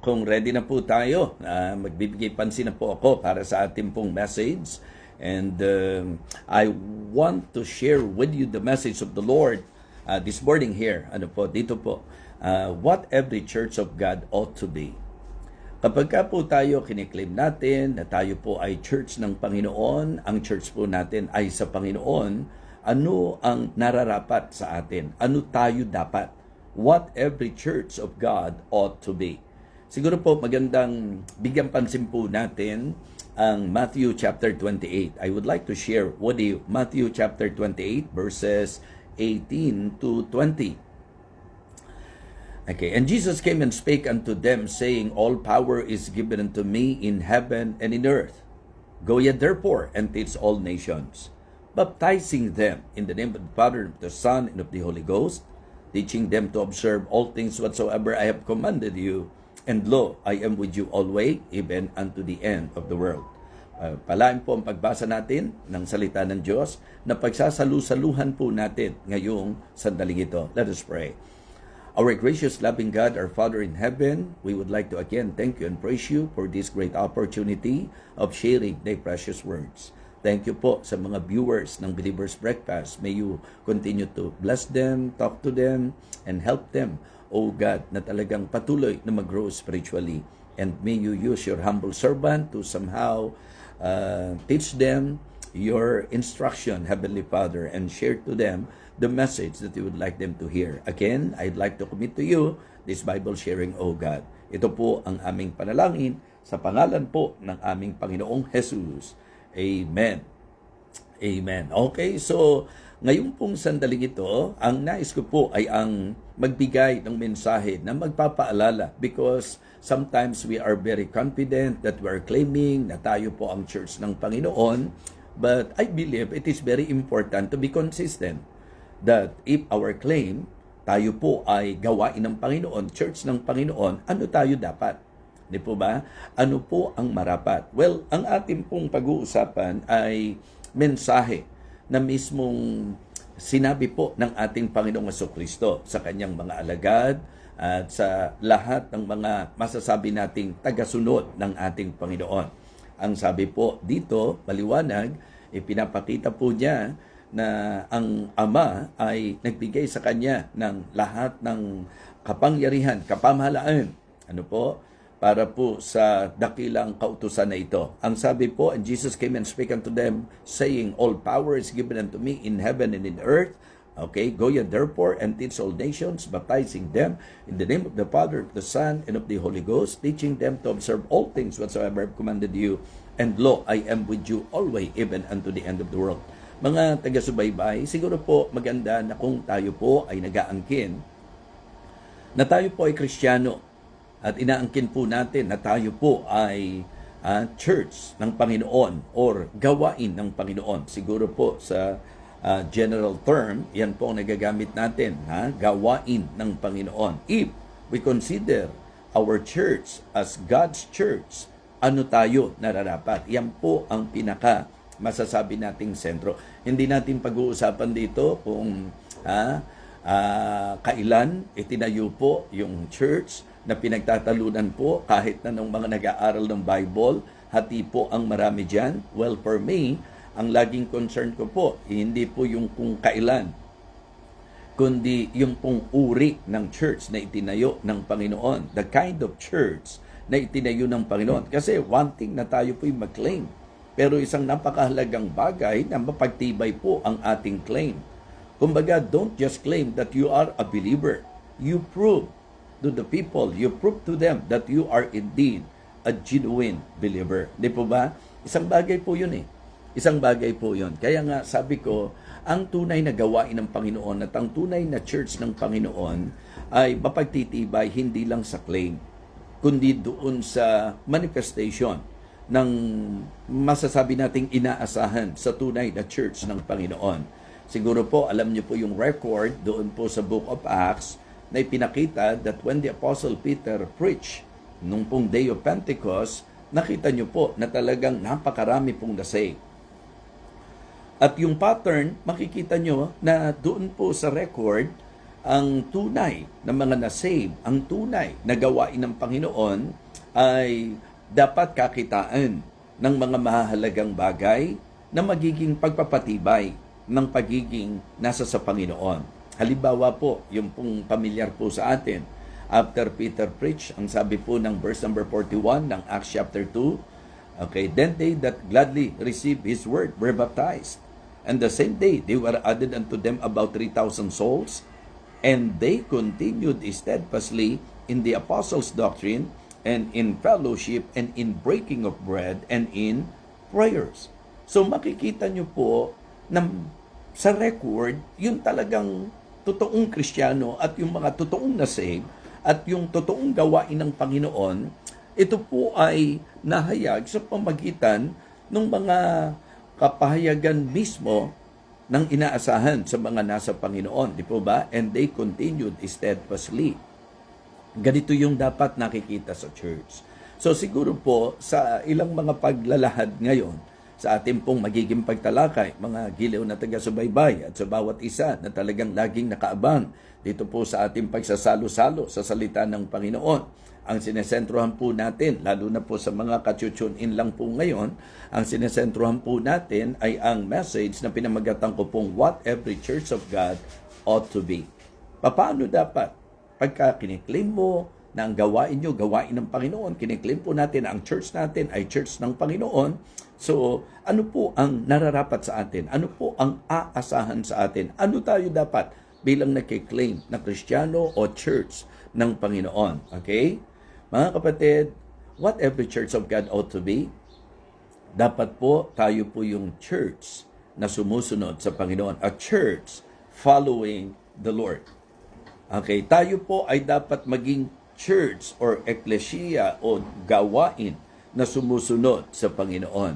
Kung ready na po tayo, magbibigay pansin na po ako para sa ating pong message. And I want to share with you the message of the Lord this morning here. Ano po, dito po. What every church of God ought to be. Kapag ka po tayo kiniklaim natin na tayo po ay church ng Panginoon, ang church po natin ay sa Panginoon, ano ang nararapat sa atin? Ano tayo dapat? What every church of God ought to be. Siguro po magandang bigyan pansin po natin ang Matthew chapter 28. I would like to share with you Matthew chapter 28 verses 18 to 20. Okay, and Jesus came and spake unto them, saying, All power is given unto me in heaven and in earth. Go ye therefore and teach all nations, baptizing them in the name of the Father, and of the Son, and of the Holy Ghost, teaching them to observe all things whatsoever I have commanded you. And lo, I am with you always, even unto the end of the world. Palain po ang pagbasa natin ng salita ng Diyos na pagsasalu-saluhan po natin ngayong sandaling ito. Let us pray. Our gracious, loving God, our Father in heaven, we would like to again thank you and praise you for this great opportunity of sharing thy precious words. Thank you po sa mga viewers ng Believer's Breakfast. May you continue to bless them, talk to them, and help them, O God, na talagang patuloy na mag-grow spiritually. And may you use your humble servant to somehow teach them your instruction, Heavenly Father, and share to them the message that you would like them to hear. Again, I'd like to commit to you this Bible sharing, O God. Ito po ang aming panalangin sa pangalan po ng aming Panginoong Jesus. Amen. Amen. Okay, so ngayon pong sandaling ito, ang nais ko po ay ang magbigay ng mensahe na magpapaalala because sometimes we are very confident that we are claiming na tayo po ang church ng Panginoon, but I believe it is very important to be consistent that if our claim, tayo po ay gawain ng Panginoon, church ng Panginoon, ano tayo dapat? Di po ba? Ano po ang marapat? Well, ang ating pong pag-uusapan ay mensahe na mismong sinabi po ng ating Panginoong Jesucristo sa kanyang mga alagad at sa lahat ng mga masasabi nating tagasunod ng ating Panginoon. Ang sabi po dito, maliwanag, ipinapakita po niya na ang Ama ay nagbigay sa kanya ng lahat ng kapangyarihan, kapamahalaan. Ano po? Para po sa dakilang kautusan na ito. Ang sabi po, and Jesus came and spake unto them, saying, All power is given unto me in heaven and in earth. Okay, go ye therefore and teach all nations, baptizing them in the name of the Father, of the Son, and of the Holy Ghost, teaching them to observe all things whatsoever I have commanded you. And lo, I am with you always, even unto the end of the world. Mga taga-subaybay, siguro po maganda na kung tayo po ay nag-aangkin, na tayo po ay Kristiyano, at inaangkin po natin na tayo po ay church ng Panginoon or gawain ng Panginoon. Siguro po sa general term, yan po ang nagagamit natin, gawain ng Panginoon. If we consider our church as God's church, ano tayo nararapat? Yan po ang pinaka masasabi nating sentro. Hindi natin pag-uusapan dito kung kailan itinayo po yung church na pinagtatalunan po kahit na ng mga nag-aaral ng Bible, hati po ang marami dyan. Well, for me, ang laging concern ko po, hindi po yung kung kailan, kundi yung pong uri ng church na itinayo ng Panginoon. The kind of church na itinayo ng Panginoon. Kasi one thing na tayo po'y mag-claim. Pero isang napakahalagang bagay na mapagtibay po ang ating claim. Kumbaga, don't just claim that you are a believer. You prove to the people, you prove to them that you are indeed a genuine believer. Di po ba? Isang bagay po yun eh. Isang bagay po yun. Kaya nga sabi ko, ang tunay na gawain ng Panginoon at ang tunay na church ng Panginoon ay mapagtitibay hindi lang sa claim, kundi doon sa manifestation ng masasabi nating inaasahan sa tunay na church ng Panginoon. Siguro po, alam niyo po yung record doon po sa Book of Acts na ipinakita that when the Apostle Peter preached nung pong Day of Pentecost, nakita niyo po na talagang napakarami pong nasave. At yung pattern, makikita nyo na doon po sa record ang tunay na mga nasave, ang tunay na gawain ng Panginoon ay dapat kakitaan ng mga mahalagang bagay na magiging pagpapatibay ng pagiging nasa sa Panginoon. Halimbawa po, yung pong pamilyar po sa atin, after Peter preached, ang sabi po ng verse number 41 ng Acts chapter 2, okay, then they that gladly received His word were baptized. And the same day, they were added unto them about 3,000 souls, and they continued steadfastly in the apostles' doctrine, and in fellowship, and in breaking of bread, and in prayers. So makikita nyo po na sa record, yung talagang totoong Kristiyano at yung mga totoong na-save at yung totoong gawain ng Panginoon, ito po ay nahayag sa pamagitan ng mga kapahayagan mismo ng inaasahan sa mga nasa Panginoon. Di po ba? And they continued steadfastly. Ganito yung dapat nakikita sa church. So siguro po sa ilang mga paglalahad ngayon, sa ating pong magiging pagtalakay, mga giliw na taga-subaybay at sa bawat isa na talagang laging nakaabang dito po sa ating pagsasalo-salo sa salita ng Panginoon. Ang sinesentrohan po natin, lalo na po sa mga ka-tune-in lang po ngayon, ang sinesentrohan po natin ay ang message na pinamagatan ko pong what every church of God ought to be. Paano dapat? Pagka kiniklaim mo na ang gawain nyo, gawain ng Panginoon, kiniklaim po natin ang church natin ay church ng Panginoon, so ano po ang nararapat sa atin? Ano po ang aasahan sa atin? Ano tayo dapat bilang nakiklaim na Kristiyano o church ng Panginoon? Okay? Mga kapatid, what every church of God ought to be? Dapat po tayo po yung church na sumusunod sa Panginoon. A church following the Lord. Okay, tayo po ay dapat maging church or ecclesia o gawain na sumusunod sa Panginoon.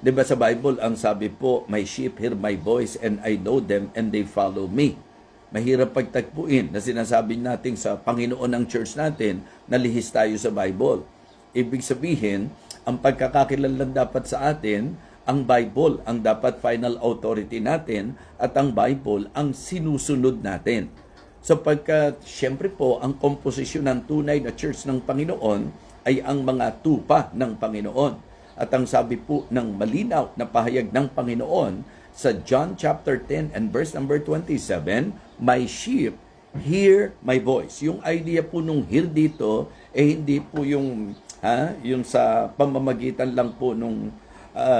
Diba sa Bible, ang sabi po, my sheep hear my voice and I know them and they follow me. Mahirap pagtagpuin na sinasabi natin sa Panginoon ng church natin na lihis tayo sa Bible. Ibig sabihin, ang pagkakakilanlan dapat sa atin, ang Bible ang dapat final authority natin at ang Bible ang sinusunod natin. Sapagkat, siyempre po, ang komposisyon ng tunay na church ng Panginoon ay ang mga tupa ng Panginoon. At ang sabi po ng malinaw na pahayag ng Panginoon sa John chapter 10 and verse number 27, my sheep hear my voice. Yung idea po nung hear dito, hindi po yung sa pamamagitan lang po nung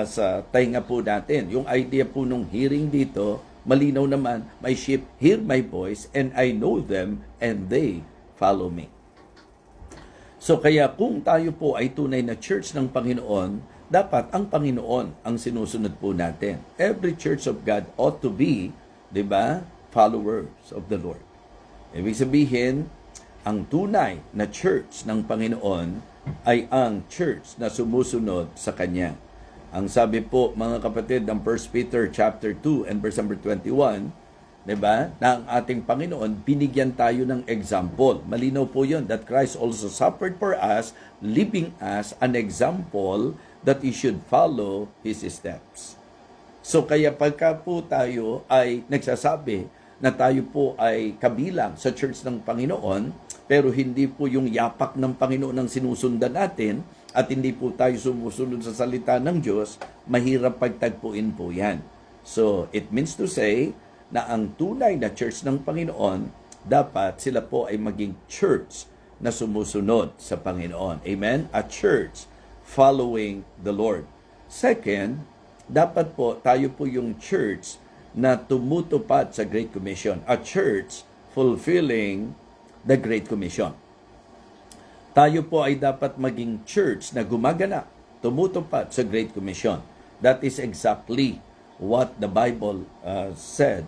sa tainga po natin. Yung idea po nung hearing dito, malinaw naman, my sheep hear my voice and I know them and they follow me. So kaya kung tayo po ay tunay na church ng Panginoon, dapat ang Panginoon ang sinusunod po natin. Every church of God ought to be, di ba, followers of the Lord. Ibig sabihin, ang tunay na church ng Panginoon ay ang church na sumusunod sa Kanya. Ang sabi po, mga kapatid, ng 1 Peter chapter 2 and verse number 21, diba, na ang ating Panginoon, binigyan tayo ng example. Malinaw po yun, that Christ also suffered for us, leaving us an example that we should follow His steps. So kaya pagka po tayo ay nagsasabi na tayo po ay kabilang sa church ng Panginoon, pero hindi po yung yapak ng Panginoon ang sinusundan natin, at hindi po tayo sumusunod sa salita ng Diyos, mahirap pagtagpuin po yan. So, it means to say na ang tunay na church ng Panginoon, dapat sila po ay maging church na sumusunod sa Panginoon. Amen? A church following the Lord. Second, dapat po tayo po yung church na tumutupad sa Great Commission. A church fulfilling the Great Commission. Tayo po ay dapat maging church na gumaganap, tumutupad sa Great Commission. That is exactly what the Bible said,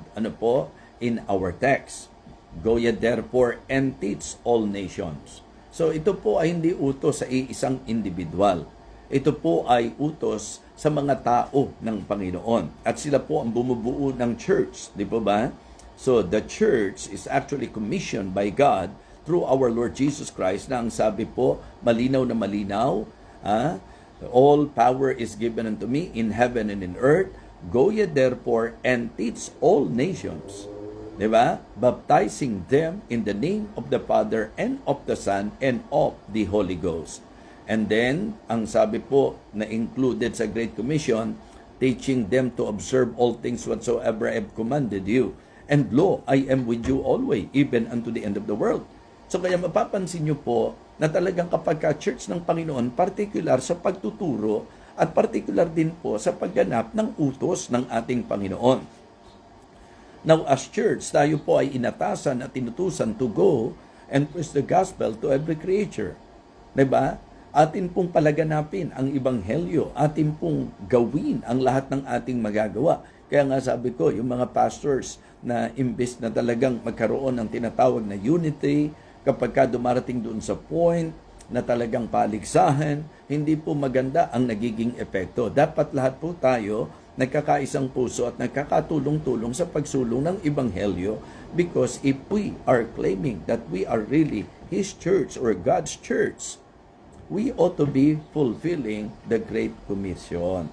in our text. Go ye therefore and teach all nations. So ito po ay hindi utos sa isang individual. Ito po ay utos sa mga tao ng Panginoon. At sila po ang bumubuo ng church, di po ba? So the church is actually commissioned by God through our Lord Jesus Christ, na ang sabi po, malinaw na malinaw, all power is given unto me in heaven and in earth. Go ye therefore and teach all nations. Di ba? Baptizing them in the name of the Father and of the Son and of the Holy Ghost. And then, ang sabi po na included sa Great Commission, teaching them to observe all things whatsoever I have commanded you. And lo, I am with you always, even unto the end of the world. So kaya mapapansin nyo po na talagang kapag ka-church ng Panginoon, particular sa pagtuturo at particular din po sa pagganap ng utos ng ating Panginoon. Now, as church, tayo po ay inatasan at tinutusan to go and preach the gospel to every creature. Diba? Atin pong palaganapin ang ebanghelyo, atin pong gawin ang lahat ng ating magagawa. Kaya nga sabi ko, yung mga pastors na imbes na talagang magkaroon ng tinatawag na unity, kapag ka dumarating doon sa point na talagang paligsahan, hindi po maganda ang nagiging epekto. Dapat lahat po tayo nagkakaisang puso at nagkakatulong-tulong sa pagsulong ng ebanghelyo, because if we are claiming that we are really His church or God's church, we ought to be fulfilling the Great Commission.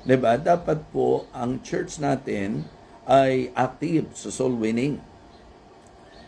Diba? Dapat po ang church natin ay active sa soul winning.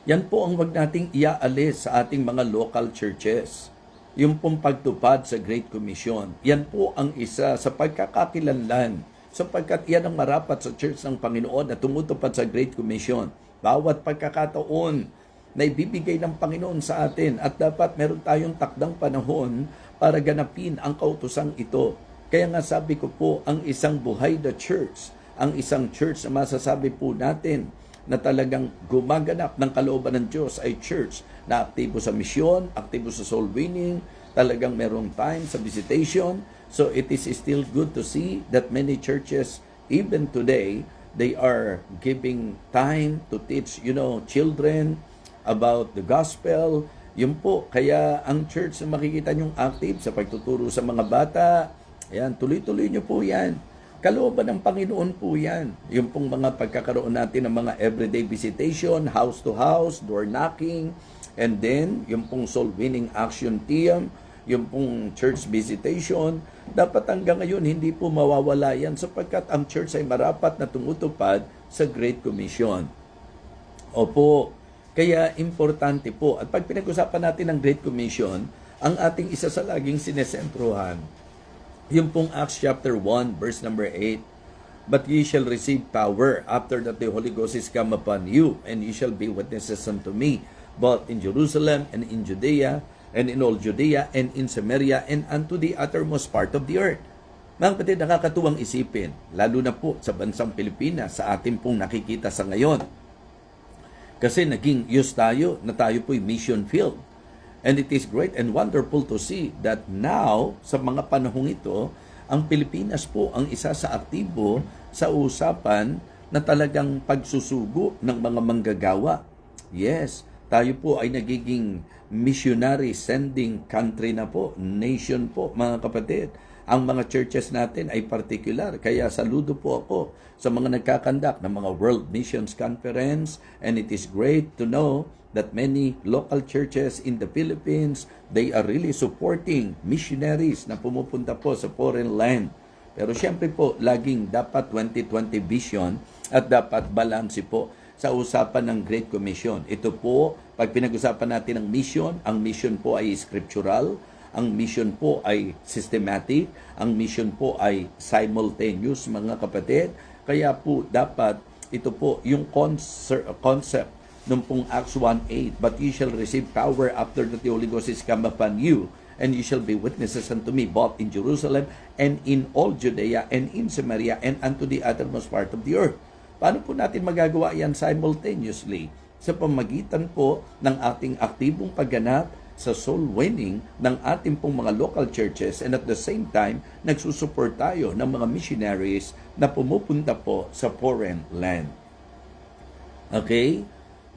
Yan po ang wag nating iaalis sa ating mga local churches. Yung pong pagtupad sa Great Commission. Yan po ang isa sa pagkakakilanlan, sapagkat yan ang marapat sa church ng Panginoon na tumutupad sa Great Commission. Bawat pagkakataon na ibibigay ng Panginoon sa atin, at dapat meron tayong takdang panahon para ganapin ang kautusang ito. Kaya nga sabi ko po, ang isang buhay na church, ang isang church na masasabi po natin na talagang gumaganap ng kalooban ng Diyos ay church na aktibo sa misyon, aktibo sa soul winning, talagang merong time sa visitation. So it is still good to see that many churches, even today, they are giving time to teach, children about the gospel. Yun po, kaya ang church na makikita nyong active sa pagtuturo sa mga bata, ayan, tuloy-tuloy nyo po yan. Kalooban ng Panginoon po yan. Yung pong mga pagkakaroon natin ng mga everyday visitation, house to house, door knocking, and then yung pong soul winning action team, yung pong church visitation, dapat hanggang ngayon hindi po mawawala yan, sapagkat ang church ay marapat na tumutupad sa Great Commission. Opo, kaya importante po. At pag pinag-usapan natin ang Great Commission, ang ating isa sa laging sinesentruhan, yung pong Acts chapter 1, verse number 8, "But ye shall receive power after that the Holy Ghost is come upon you, and ye shall be witnesses unto me, both in Jerusalem and in Judea, and in all Judea, and in Samaria, and unto the uttermost part of the earth." Mga kapatid, nakakatuwang isipin, lalo na po sa bansang Pilipinas, sa ating pong nakikita sa ngayon. Kasi naging used tayo na tayo po'y mission field. And it is great and wonderful to see that now, sa mga panahong ito, ang Pilipinas po ang isa sa aktibo sa usapan na talagang pagsusugo ng mga manggagawa. Yes, tayo po ay nagiging missionary sending country na po, nation po, mga kapatid. Ang mga churches natin ay particular. Kaya saludo po ako sa mga nagkakandak ng mga World Missions Conference, and it is great to know that many local churches in the Philippines, they are really supporting missionaries na pumupunta po sa foreign land. Pero syempre po, laging dapat 2020 vision at dapat balance po sa usapan ng Great Commission. Ito po, pag pinag-usapan natin ang mission po ay scriptural, ang mission po ay systematic, ang mission po ay simultaneous, mga kapatid. Kaya po dapat ito po yung concept nung pong Acts 1:8, "But ye shall receive power after that the Holy Ghost is come upon you, and ye shall be witnesses unto me both in Jerusalem and in all Judea and in Samaria and unto the uttermost part of the earth." Paano po natin magagawa yan simultaneously? Sa pamagitan po ng ating aktibong pagganap sa soul winning ng ating pong mga local churches, and at the same time, nagsusupport tayo ng mga missionaries na pumupunta po sa foreign land. Okay?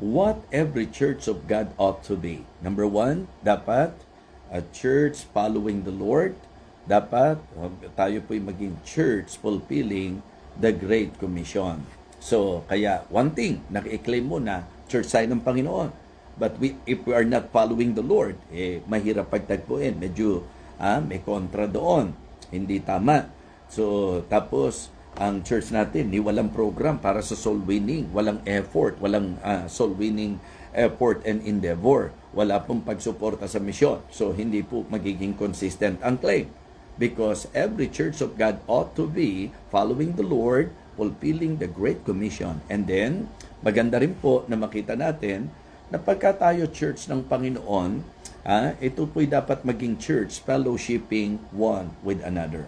What every church of God ought to be. Number 1, dapat a church following the Lord. Dapat tayo po'y maging church fulfilling the Great Commission. So, kaya one thing, naki-claim mo na church tayo ng Panginoon. But if we are not following the Lord, mahirap pagtagpuin. Medyo may kontra doon. Hindi tama. So, tapos, ang church natin, ni walang program para sa soul winning, walang effort, walang soul winning effort and endeavor. Wala pong pagsuporta sa misyon. So, hindi po magiging consistent ang claim. Because every church of God ought to be following the Lord, fulfilling the Great Commission. And then, maganda rin po na makita natin na pagka tayo church ng Panginoon, ito po'y dapat maging church fellowshipping one with another.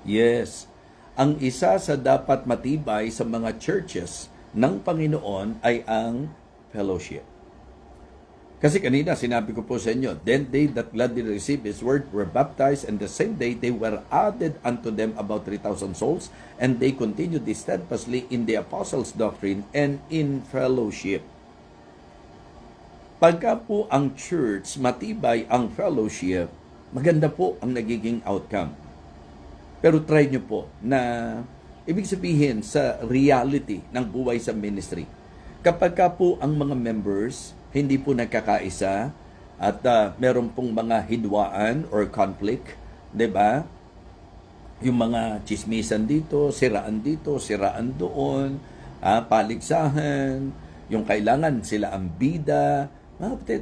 Yes, ang isa sa dapat matibay sa mga churches ng Panginoon ay ang fellowship. Kasi kanina sinabi ko po sa inyo, then they that gladly received His word were baptized, and the same day they were added unto them about 3,000 souls, and they continued steadfastly in the apostles' doctrine and in fellowship. Pagka po ang church matibay ang fellowship, maganda po ang nagiging outcome. Pero try nyo po na ibig sabihin sa reality ng buhay sa ministry. Kapag ka po ang mga members hindi po nagkakaisa at meron pong mga hidwaan or conflict, 'di ba? Yung mga chismisan dito, siraan doon, paligsahan, yung kailangan sila ang bida.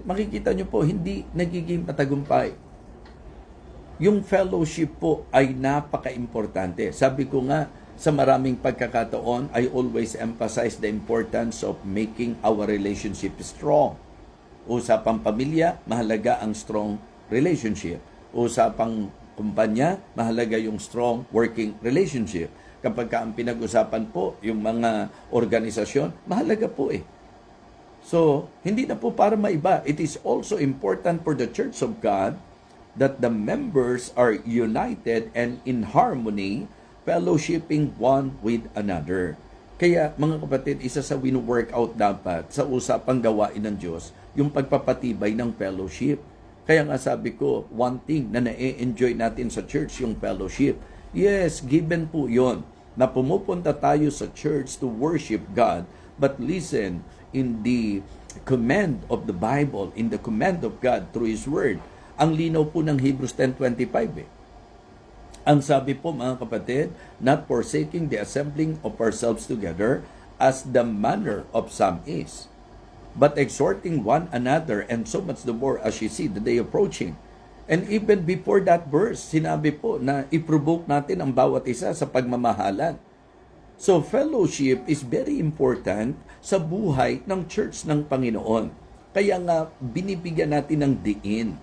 Makikita nyo po, hindi nagiging matagumpay. Yung fellowship po ay napaka-importante. Sabi ko nga, sa maraming pagkakataon, I always emphasize the importance of making our relationship strong. Usapang pamilya, mahalaga ang strong relationship. Usapang kumpanya, mahalaga yung strong working relationship. Kapag ang pinag-usapan po, yung mga organisasyon, mahalaga po eh. So, hindi na po para maiba. It is also important for the Church of God that the members are united and in harmony, fellowshipping one with another. Kaya mga kapatid, isa sa wino-workout dapat sa usapang gawain ng Diyos, yung pagpapatibay ng fellowship. Kaya nga sabi ko, one thing na na-enjoy natin sa church, yung fellowship. Yes, given po yon na pumupunta tayo sa church to worship God, but listen, in the command of the Bible, in the command of God through His Word, ang linaw po ng Hebrews 10:25 eh. Ang sabi po mga kapatid, not forsaking the assembling of ourselves together as the manner of some is, but exhorting one another, and so much the more as you see the day approaching. And even before that verse, sinabi po na i-provoke natin ang bawat isa sa pagmamahalan. So fellowship is very important sa buhay ng church ng Panginoon. Kaya nga binibigyan natin ng diin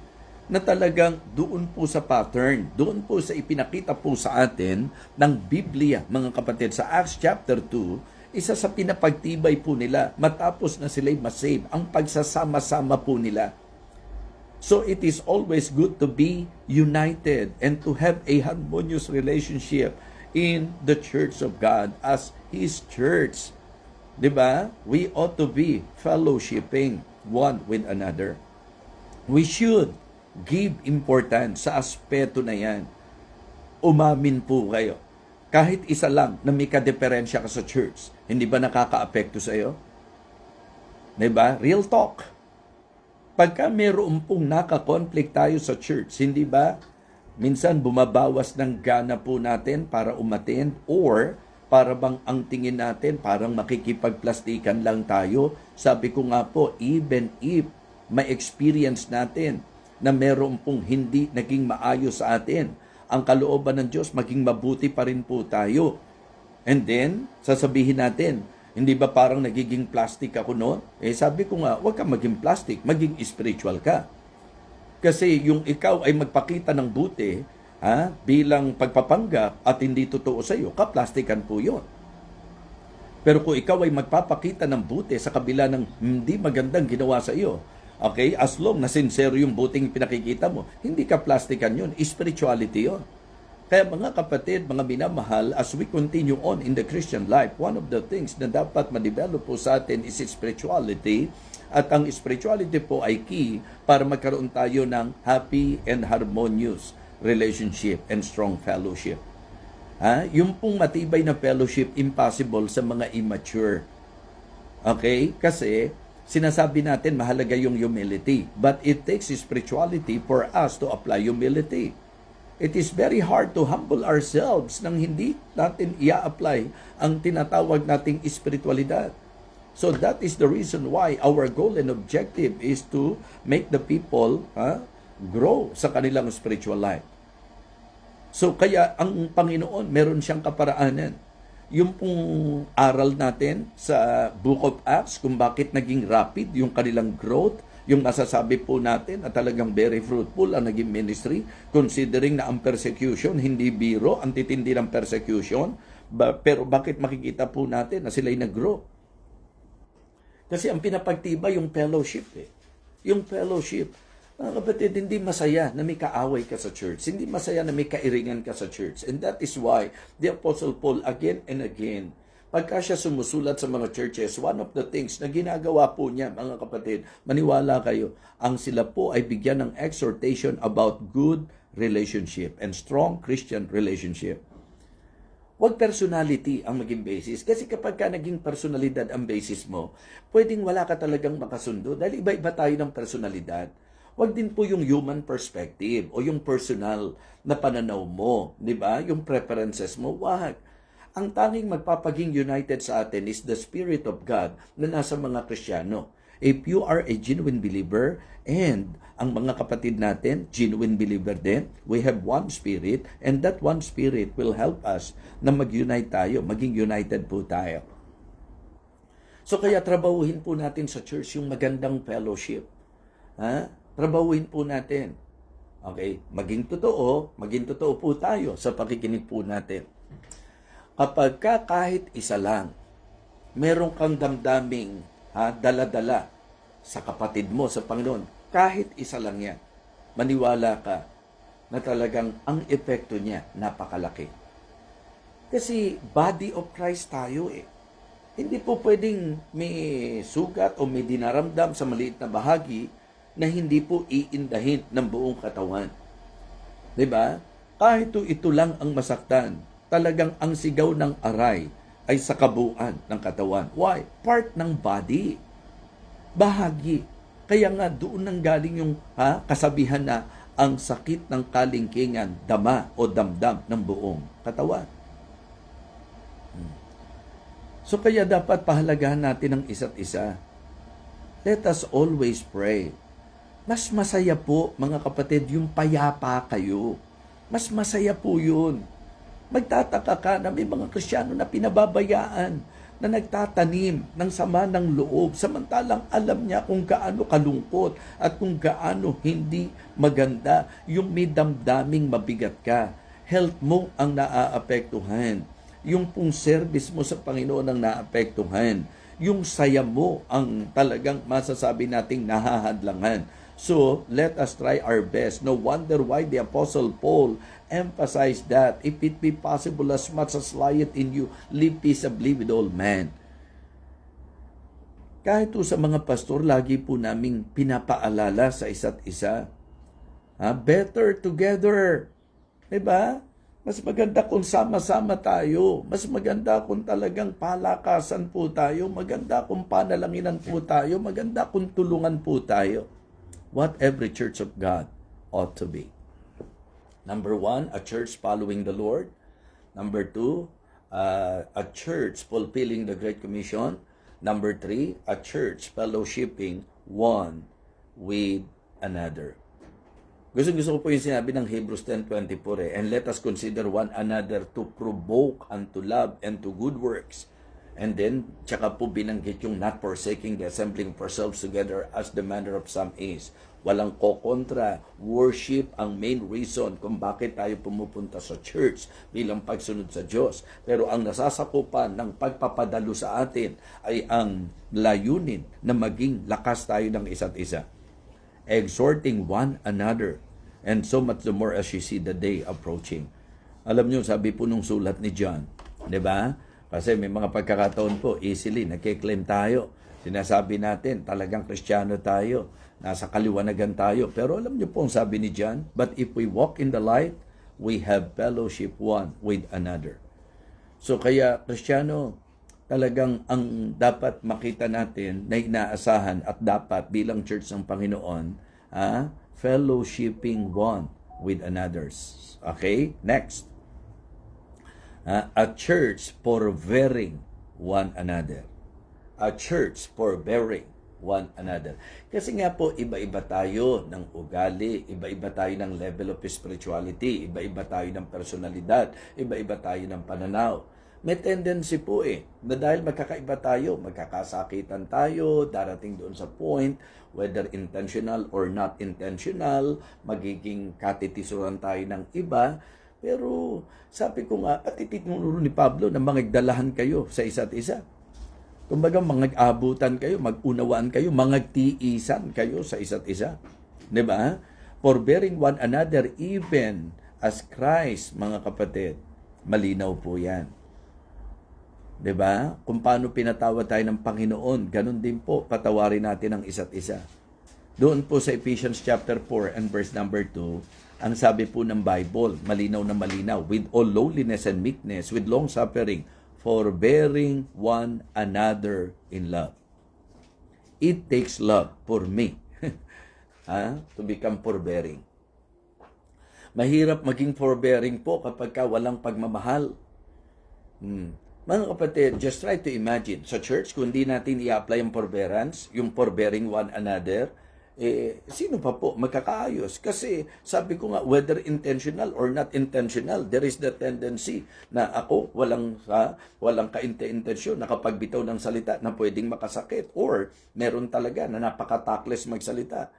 na talagang doon po sa pattern, doon po sa ipinakita po sa atin ng Biblia, mga kapatid, sa Acts chapter 2, isa sa pinapagtibay po nila matapos na sila'y masave, ang pagsasama-sama po nila. So it is always good to be united and to have a harmonious relationship in the church of God as His church. Diba? We ought to be fellowshipping one with another. We should give importance sa aspeto na yan. Umamin po kayo. Kahit isa lang na may kadeferensya ka sa church, hindi ba nakaka-apekto sa iyo? Diba? Real talk. Pagka mayroon pong naka-conflict tayo sa church, hindi ba minsan bumabawas ng gana po natin para umattend, or para bang ang tingin natin parang makikipagplastikan lang tayo? Sabi ko nga po, even if may experience natin na meron pong hindi naging maayos sa atin, ang kalooban ng Diyos maging mabuti pa rin po tayo. And then, sasabihin natin, hindi ba parang nagiging plastic ako noon? Sabi ko nga, huwag kang maging plastic, maging spiritual ka. Kasi yung ikaw ay magpakita ng buti, bilang pagpapanggap at hindi totoo sa iyo, kaplastikan po yun. Pero kung ikaw ay magpapakita ng buti sa kabila ng hindi magandang ginawa sa iyo, okay, as long na sincere yung buting pinakikita mo, hindi ka plastikan yun, spirituality yun. Kaya mga kapatid, mga minamahal, as we continue on in the Christian life, one of the things na dapat ma-develop po sa atin is spirituality. At ang spirituality po ay key para magkaroon tayo ng happy and harmonious relationship and strong fellowship. Yung pong matibay na fellowship, impossible sa mga immature. Okay? Kasi sinasabi natin mahalaga yung humility, but it takes spirituality for us to apply humility. It is very hard to humble ourselves nang hindi natin i-apply ang tinatawag nating espiritualidad. So that is the reason why our goal and objective is to make the people grow sa kanilang spiritual life. So kaya ang Panginoon, meron siyang kaparaanan. Yung pong aral natin sa Book of Acts kung bakit naging rapid yung kanilang growth, yung masasabi po natin na talagang very fruitful ang naging ministry, considering na ang persecution, hindi biro, ang titindi ng persecution, pero bakit makikita po natin na sila'y nag-grow? Kasi ang pinapagtiba yung fellowship Yung fellowship. Mga kapatid, hindi masaya na may kaaway ka sa church. Hindi masaya na may kairingan ka sa church. And that is why the Apostle Paul again and again, pagka siya sumusulat sa mga churches, one of the things na ginagawa po niya, mga kapatid, maniwala kayo, ang sila po ay bigyan ng exhortation about good relationship and strong Christian relationship. Huwag personality ang maging basis. Kasi kapag ka naging personalidad ang basis mo, pwedeng wala ka talagang makasundo dahil iba-iba tayo ng personalidad. Huwag din po yung human perspective o yung personal na pananaw mo, di ba? Yung preferences mo, wag. Ang tanging magpapaging united sa atin is the Spirit of God na nasa mga Kristiyano. If you are a genuine believer and ang mga kapatid natin, genuine believer din, we have one Spirit and that one Spirit will help us na mag-unite tayo, maging united po tayo. So kaya trabahuhin po natin sa church yung magandang fellowship. Trabahuhin po natin. Okay? Maging totoo po tayo sa pakikinig po natin. Kapag kahit isa lang, meron kang damdaming dala-dala sa kapatid mo, sa Panginoon, kahit isa lang yan, maniwala ka na talagang ang epekto niya napakalaki. Kasi body of Christ tayo Hindi po pwedeng may sugat o may dinaramdam sa maliit na bahagi na hindi po iindahin ng buong katawan. Diba? Kahit ito lang ang masaktan, talagang ang sigaw ng aray ay sa kabuuan ng katawan. Why? Part ng body. Bahagi. Kaya nga doon nang galing yung kasabihan na ang sakit ng kalingkingan, dama o damdam ng buong katawan. So kaya dapat pahalagahan natin ang isa't isa. Let us always pray. Mas masaya po, mga kapatid, yung payapa kayo. Mas masaya po yun. Magtataka ka na may mga Kristiyano na pinababayaan, na nagtatanim ng sama ng loob, samantalang alam niya kung gaano kalungkot at kung gaano hindi maganda yung may damdaming mabigat ka. Health mo ang naaapektuhan. Yung pong service mo sa Panginoon ang naapektuhan. Yung saya mo ang talagang masasabi nating nahahadlangan. So, let us try our best. No wonder why the Apostle Paul emphasized that if it be possible, as much as lieth in you, live peaceably with all men. Kahit sa mga pastor, lagi po naming pinapaalala sa isa't isa. Better together. Diba? Mas maganda kung sama-sama tayo. Mas maganda kung talagang palakasan po tayo. Maganda kung panalanginan po tayo. Maganda kung tulungan po tayo. What every church of God ought to be. Number 1, a church following the Lord. Number 2, a church fulfilling the Great Commission. Number 3, a church fellowshipping one with another. Gusto ko po yung sinabi ng Hebrews 10:24 and let us consider one another to provoke unto love and to good works. And then, tsaka po binanggit yung not forsaking the assembling of ourselves together as the manner of some is. Walang kokontra. Worship ang main reason kung bakit tayo pumupunta sa church bilang pagsunod sa Diyos. Pero ang nasasakupan ng pagpapadalo sa atin ay ang layunin na maging lakas tayo ng isa't isa. Exhorting one another. And so much the more as you see the day approaching. Alam nyo, sabi po nung sulat ni John, di ba? Kasi may mga pagkakataon po, easily, nagkiklaim tayo. Sinasabi natin, talagang Kristiyano tayo. Nasa kaliwanagan tayo. Pero alam niyo po ang sabi ni John, but if we walk in the light, we have fellowship one with another. So kaya, Kristiyano, talagang ang dapat makita natin na inaasahan at dapat bilang church ng Panginoon, fellowshipping one with another's. Okay? Next. A church forbearing one another. A church forbearing one another. Kasi nga po, iba-iba tayo ng ugali, iba-iba tayo ng level of spirituality, iba-iba tayo ng personalidad, iba-iba tayo ng pananaw. May tendency po na dahil magkakaiba tayo, magkakasakitan tayo, darating doon sa point, whether intentional or not intentional, magiging katitisuran tayo ng iba. Pero sabi ko nga, at itinuro ni Pablo na mangagdalahan kayo sa isa't isa. Kumbaga, mangag-abutan kayo, mag-unawaan kayo, mangagtiisan kayo sa isa't isa. Diba? Forbearing one another even as Christ, mga kapatid. Malinaw po yan. Diba? Kung paano pinatawad tayo ng Panginoon, ganun din po, patawarin natin ang isa't isa. Doon po sa Ephesians chapter 4 and verse number 2, ang sabi po ng Bible, malinaw na malinaw, with all lowliness and meekness, with long suffering, forbearing one another in love. It takes love for me to become forbearing. Mahirap maging forbearing po kapag walang pagmamahal. Mga kapatid, just try to imagine, sa church, kung di natin i-apply ang forbearance, yung forbearing one another, sino pa po magkakaayos? Kasi sabi ko nga, whether intentional or not intentional, there is the tendency na ako walang kainte-intensyon nakapagbitaw ng salita na pwedeng makasakit, or meron talaga na napaka-tactless magsalita.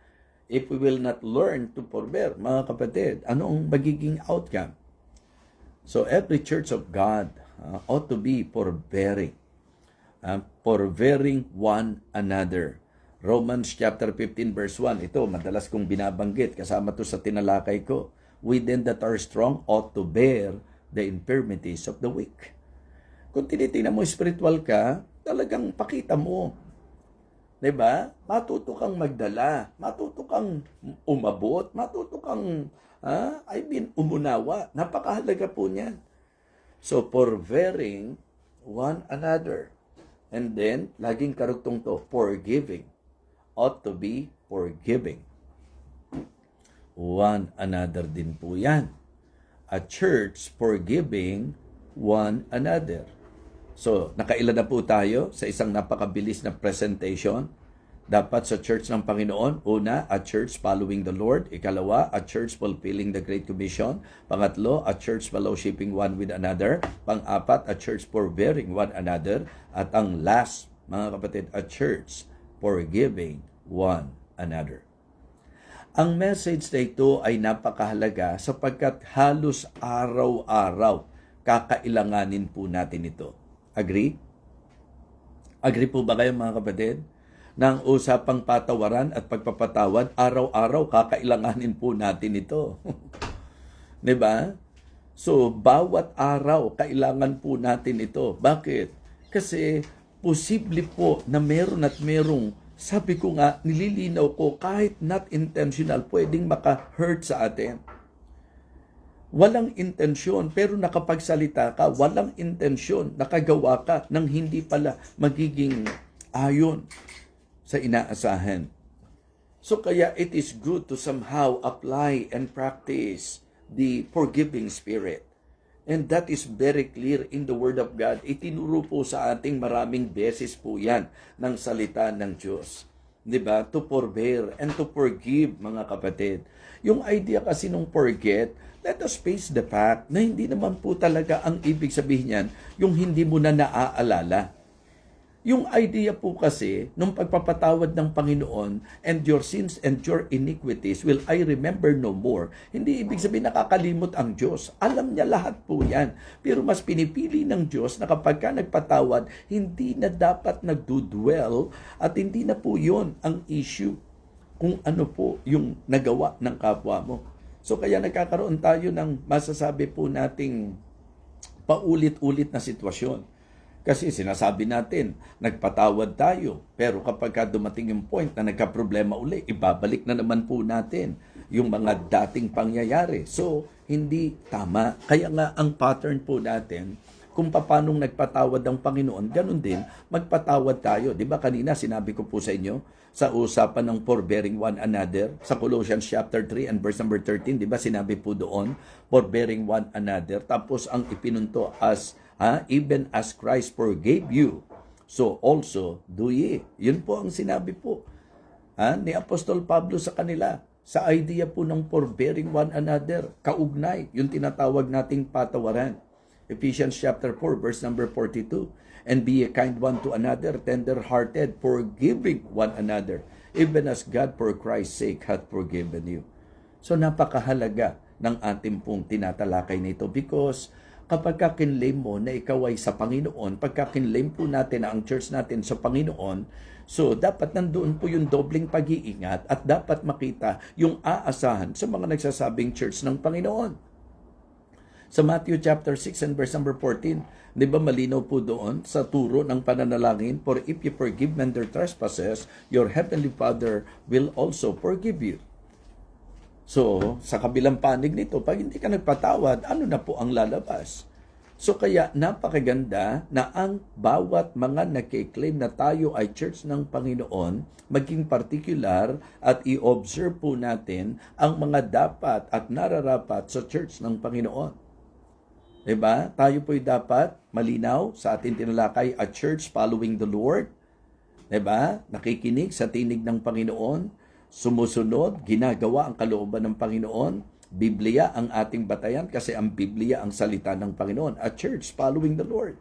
If we will not learn to forbear, mga kapatid, anong magiging outcome? So every church of God ought to be forbearing, forbearing one another. Romans chapter 15 verse 1, ito madalas kong binabanggit, kasama to sa tinalakay ko. We then that are strong ought to bear the infirmities of the weak. Kung tinitingnan mo spiritual ka, talagang pakita mo. 'Di ba? Matuto kang magdala, matuto kang umabot, matuto kang umunawa. Napakahalaga po niyan. So forbearing one another. And then, laging karugtong to, forgiving. Ought to be forgiving one another din po yan. A church forgiving one another. So, nakailan na po tayo sa isang napakabilis na presentation. Dapat sa church ng Panginoon, una, a church following the Lord. Ikalawa, a church fulfilling the Great Commission. Pangatlo, a church fellowshipping one with another. Pang-apat, a church forbearing one another. At ang last, mga kapatid, a church forgiving one another. Ang message na ito ay napakahalaga sapagkat halos araw-araw kakailanganin po natin ito. Agree? Agree po ba kayo, mga kapatid? Na ang usapang patawaran at pagpapatawad, araw-araw kakailanganin po natin ito. 'Di ba? So, bawat araw kailangan po natin ito. Bakit? Kasi posible po na meron at merong, sabi ko nga, nililinaw ko, kahit not intentional, pwedeng maka-hurt sa atin. Walang intensyon, pero nakapagsalita ka, walang intensyon, nakagawa ka ng hindi pala magiging ayon sa inaasahan. So kaya it is good to somehow apply and practice the forgiving spirit. And that is very clear in the Word of God. Itinuro po sa ating maraming beses po yan ng salita ng Diyos. Diba? To forbear and to forgive, mga kapatid. Yung idea kasi nung forget, let us face the fact na hindi naman po talaga ang ibig sabihin yan, yung hindi mo na naaalala. Yung idea po kasi, nung pagpapatawad ng Panginoon, and your sins and your iniquities will I remember no more. Hindi ibig sabihin nakakalimot ang Diyos. Alam niya lahat po yan. Pero mas pinipili ng Diyos na kapag ka nagpatawad, hindi na dapat nagdudwell at hindi na po yon ang issue kung ano po yung nagawa ng kapwa mo. So kaya nagkakaroon tayo ng masasabi po nating paulit-ulit na sitwasyon. Kasi sinasabi natin, nagpatawad tayo. Pero kapag dumating yung point na nagka-problema uli, ibabalik na naman po natin yung mga dating pangyayari. So, hindi tama. Kaya nga ang pattern po natin, Kung paanong nagpatawad ang Panginoon, ganun din, magpatawad tayo. Di ba kanina sinabi ko po sa inyo, sa usapan ng forbearing one another, sa Colossians chapter 3 and verse number 13, di ba sinabi po doon, forbearing one another. Tapos ang ipinunto as, even as Christ forgave you, so also do ye. Yun po ang sinabi po ni Apostol Pablo sa kanila. Sa idea po ng forbearing one another, kaugnay, yung tinatawag nating patawaran. Ephesians chapter 4, verse number 42. And be a kind one to another, tender-hearted, forgiving one another, even as God for Christ's sake hath forgiven you. So napakahalaga ng ating pong tinatalakay nito because kapag kinlaim mo na ikaw ay sa Panginoon, pagka kinlaim po natin na ang church natin sa Panginoon, so dapat nandoon po yung dobling pag-iingat at dapat makita yung aasahan sa mga nagsasabing church ng Panginoon. Sa Matthew chapter 6 and verse number 14, di ba malinaw po doon sa turo ng pananalangin, for if you forgive men their trespasses, your heavenly Father will also forgive you. So, sa kabilang panig nito, pag hindi ka nagpatawad, ano na po ang lalabas? So, kaya napakaganda na ang bawat mga nagkiklaim na tayo ay church ng Panginoon, maging particular at i-observe po natin ang mga dapat at nararapat sa church ng Panginoon. Diba? Tayo po'y dapat malinaw sa ating tinalakay, a church following the Lord. Diba? Nakikinig sa tinig ng Panginoon, sumusunod, ginagawa ang kalooban ng Panginoon. Biblia ang ating batayan kasi ang Biblia ang salita ng Panginoon. A church following the Lord.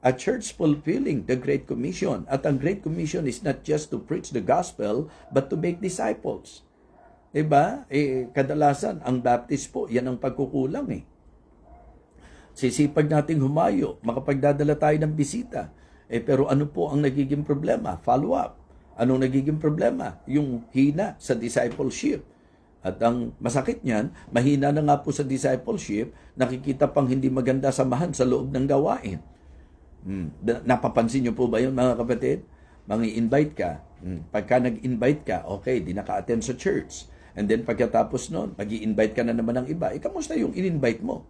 A church fulfilling the Great Commission. At ang Great Commission is not just to preach the gospel, but to make disciples. Diba? Kadalasan, ang Baptist po, yan ang pagkukulang Sisipag nating humayo, makapagdadala tayo ng bisita. Pero ano po ang nagiging problema? Follow up. Anong nagiging problema? Yung hina sa discipleship. At ang masakit niyan, mahina na nga po sa discipleship, nakikita pang hindi maganda samahan sa loob ng gawain. Napapansin niyo po ba yun mga kapatid? Mangi-invite ka. Pagka nag-invite ka, okay, di naka-attend sa church. And then pagkatapos nun, mag-i-invite ka na naman ng iba. Kamusta yung in-invite mo?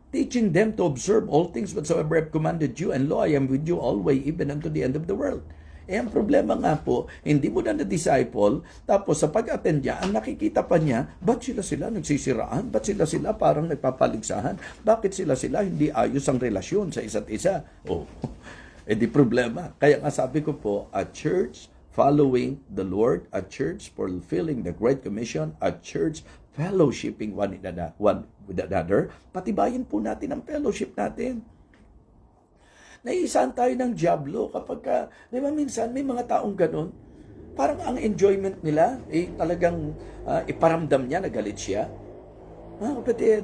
Teaching them to observe all things whatsoever I have commanded you, and lo, I am with you always, even unto the end of the world. Ang problema nga po, hindi mo na na-disciple, tapos sa pag-attend niya, ang nakikita pa niya, ba't sila nagsisiraan? Ba't sila parang nagpapaligsahan? Bakit sila hindi ayos ang relasyon sa isa't isa? Di problema. Kaya nga sabi ko po, a church following the Lord, a church fulfilling the Great Commission, a church fellowshipping one with another, patibayin po natin ang fellowship natin. Naiisahan tayo ng diablo kapag di ba minsan may mga taong ganun, parang ang enjoyment nila, talagang iparamdam niya na galit siya. Mga kapatid,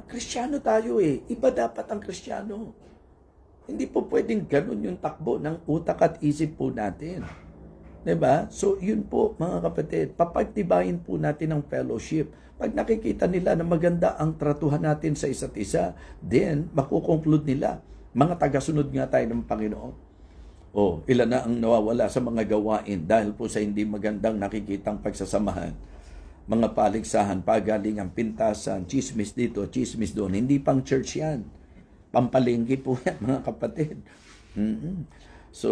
Kristiyano tayo iba dapat ang Kristiyano. Hindi po pwedeng ganun yung takbo ng utak at isip po natin. Diba? So, yun po mga kapatid, papagtibayin po natin ang fellowship. Pag nakikita nila na maganda ang tratuhan natin sa isa't isa, then makukonclude nila, mga tagasunod nga tayo ng Panginoon. Ilan na ang nawawala sa mga gawain dahil po sa hindi magandang nakikitang pagsasamahan. Mga paligsahan, pagalingan, pintasan, chismis dito, chismis doon. Hindi pang church yan. Pampalengke po yan, mga kapatid. So,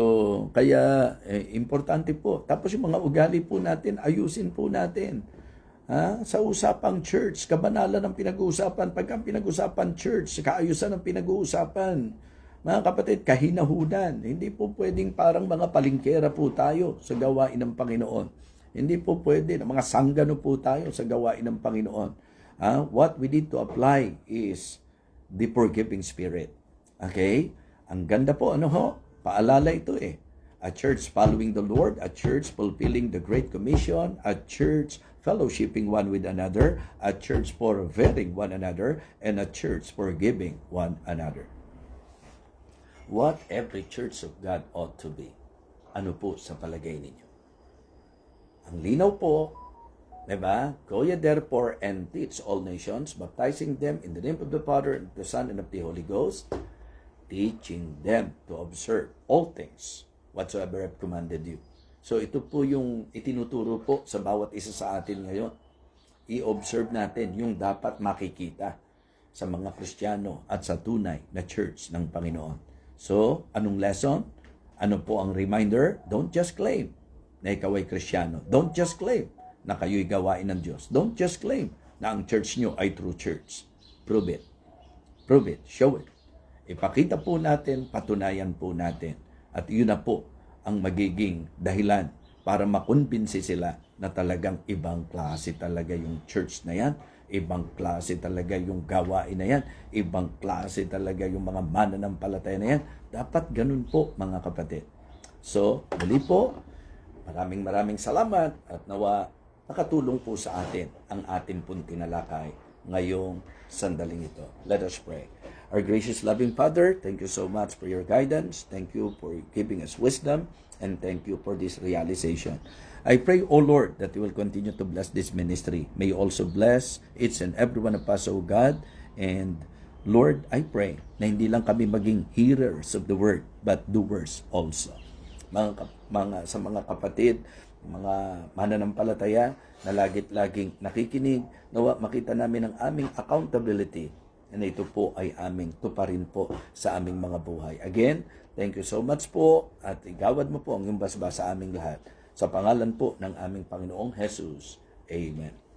kaya importante po. Tapos yung mga ugali po natin, ayusin po natin. Sa usapang church, kabanalan ng pinag-uusapan. Pagka pinag-uusapan church, kaayusan ng pinag-uusapan. Mga kapatid, kahinahunan. Hindi po pwedeng parang mga palingkera po tayo sa gawain ng Panginoon. Hindi po pwede na mga sanggano po tayo sa gawain ng Panginoon. What we need to apply is the forgiving spirit. Okay? Ang ganda po, paalala ito A church following the Lord, a church fulfilling the Great Commission, a church fellowshipping one with another, a church forbearing one another, and a church forgiving one another. What every church of God ought to be. Ano po sa palagay ninyo? Ang linaw po, diba? Go ye therefore and teach all nations, baptizing them in the name of the Father, and the Son, and of the Holy Ghost, teaching them to observe all things whatsoever I have commanded you. So ito po yung itinuturo po sa bawat isa sa atin ngayon. I-observe natin yung dapat makikita. sa mga Kristiyano at sa tunay na church ng Panginoon. So, anong lesson? Ano po ang reminder? Don't just claim na ikaw ay Kristiyano. Don't just claim na kayo'y gawain ng Diyos. Don't just claim na ang church nyo ay true church. Prove it. Prove it. Show it. Ipakita po natin, patunayan po natin. At yun na po ang magiging dahilan para makumbinsi sila na talagang ibang klase talaga yung church na yan. Ibang klase talaga yung gawain na yan. Ibang klase talaga yung mga mananampalataya na yan. Dapat ganun po, mga kapatid. So, muli po, maraming salamat at nawa nakatulong po sa atin ang atin pong tinalakay ngayong sandaling ito. Let us pray. Our gracious loving Father, thank you so much for your guidance. Thank you for giving us wisdom. And thank you for this realization. I pray, O Lord, that you will continue to bless this ministry. May you also bless each and every one of us, O God. And Lord, I pray na hindi lang kami maging hearers of the word, but doers also. Sa mga kapatid, mga mananampalataya na laging nakikinig, nawa makita namin ang aming accountability na ito po ay aming tuparin po sa aming mga buhay. Again, thank you so much po at igawad mo po ang iyong basbas sa aming lahat. Sa pangalan po ng aming Panginoong Jesus. Amen.